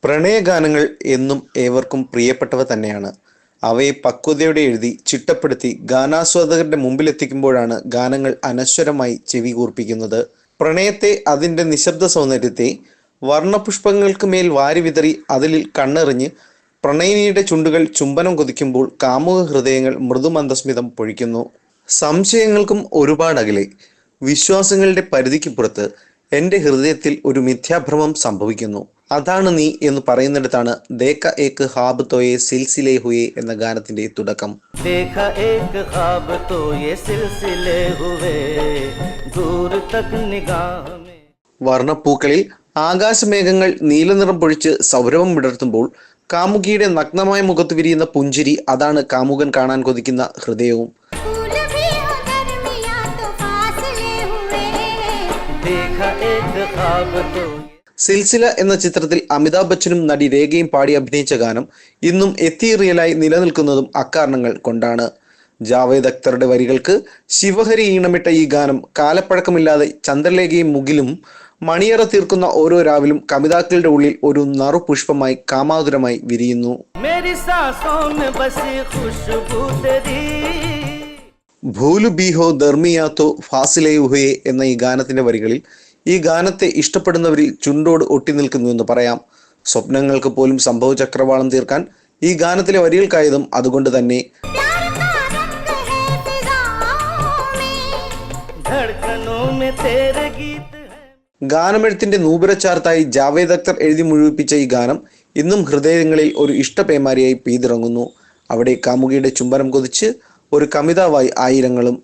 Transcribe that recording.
പ്രണയഗാനങ്ങൾ എന്നും ഏവർക്കും പ്രിയപ്പെട്ടവ തന്നെയാണ്. അവയെ പക്വതയോടെ എഴുതി ചിട്ടപ്പെടുത്തി ഗാനാസ്വാദകരുടെ മുമ്പിലെത്തിക്കുമ്പോഴാണ് ഗാനങ്ങൾ അനശ്വരമായി ചെവി കൂർപ്പിക്കുന്നത്. പ്രണയത്തെ, അതിൻ്റെ നിശബ്ദ സൗന്ദര്യത്തെ വർണ്ണപുഷ്പങ്ങൾക്ക് മേൽ വാരി വിതറി അതിൽ കണ്ണെറിഞ്ഞ് പ്രണയിനിയുടെ ചുണ്ടുകൾ ചുംബനം കൊതിക്കുമ്പോൾ കാമുക ഹൃദയങ്ങൾ മൃദുമന്ദസ്മിതം പൊഴിക്കുന്നു. സംശയങ്ങൾക്കും ഒരുപാടകലെ, വിശ്വാസങ്ങളുടെ പരിധിക്കുപുറത്ത് എൻ്റെ ഹൃദയത്തിൽ ഒരു മിഥ്യാഭ്രമം സംഭവിക്കുന്നു. അതാണ് നീ എന്ന് പറയുന്നിടത്താണ് ദേഖ ഏക് ഖ്വാബ് തോ യേ സിൽസിലെ ഹുയേ എന്ന ഗാനത്തിന്റെ തുടക്കം. വർണ്ണപ്പൂക്കളിൽ ആകാശമേഘങ്ങൾ നീലനിറം പൊഴിച്ച് സൗരഭം വിടർത്തുമ്പോൾ കാമുകിയുടെ നഗ്നമായ മുഖത്ത് വിരിയുന്ന പുഞ്ചിരി, അതാണ് കാമുകൻ കാണാൻ കൊതിക്കുന്ന ഹൃദയവും. സിൽസില എന്ന ചിത്രത്തിൽ അമിതാഭ് ബച്ചനും നടി രേഖയും പാടി അഭിനയിച്ച ഗാനം ഇന്നും എത്തിറിയലായി നിലനിൽക്കുന്നതും അക്കാരണങ്ങൾ കൊണ്ടാണ്. ജാവേദ് അക്തറുടെ വരികൾക്ക് ശിവഹരി ഈണമിട്ട ഈ ഗാനം കാലപ്പഴക്കമില്ലാതെ ചന്ദ്രലേഖയും മുകിലും മണിയറ തീർക്കുന്ന ഓരോ രാവിലും കവിതാക്കളുടെ ഉള്ളിൽ ഒരു നറുപുഷ്പമായി കാമാതുരമായി വിരിയുന്നു. ഭൂലു ബീഹോ ദർമിയാത്തോ ഫാസിലെ ഹുയേ എന്ന ഈ ഗാനത്തിന്റെ വരികളിൽ ഈ ഗാനത്തെ ഇഷ്ടപ്പെടുന്നവരിൽ ചുണ്ടോട് ഒട്ടി നിൽക്കുന്നു എന്ന് പറയാം. സ്വപ്നങ്ങൾക്ക് പോലും സംഭവ ചക്രവാളം തീർക്കാൻ ഈ ഗാനത്തിലെ വരികൾക്കായതും അതുകൊണ്ട് തന്നെ. ഗാനമെഴുത്തിന്റെ നൂപുരച്ചാർത്തായി ജാവേദ് അക്തർ എഴുതി മുഴുവിപ്പിച്ച ഈ ഗാനം ഇന്നും ഹൃദയങ്ങളിൽ ഒരു ഇഷ്ടപേമാരിയായി പെയ്തിറങ്ങുന്നു. അവിടെ കാമുകിയുടെ ചുംബനം കൊതിച്ച് ഒരു കമിതാവായി ആയിരങ്ങളും.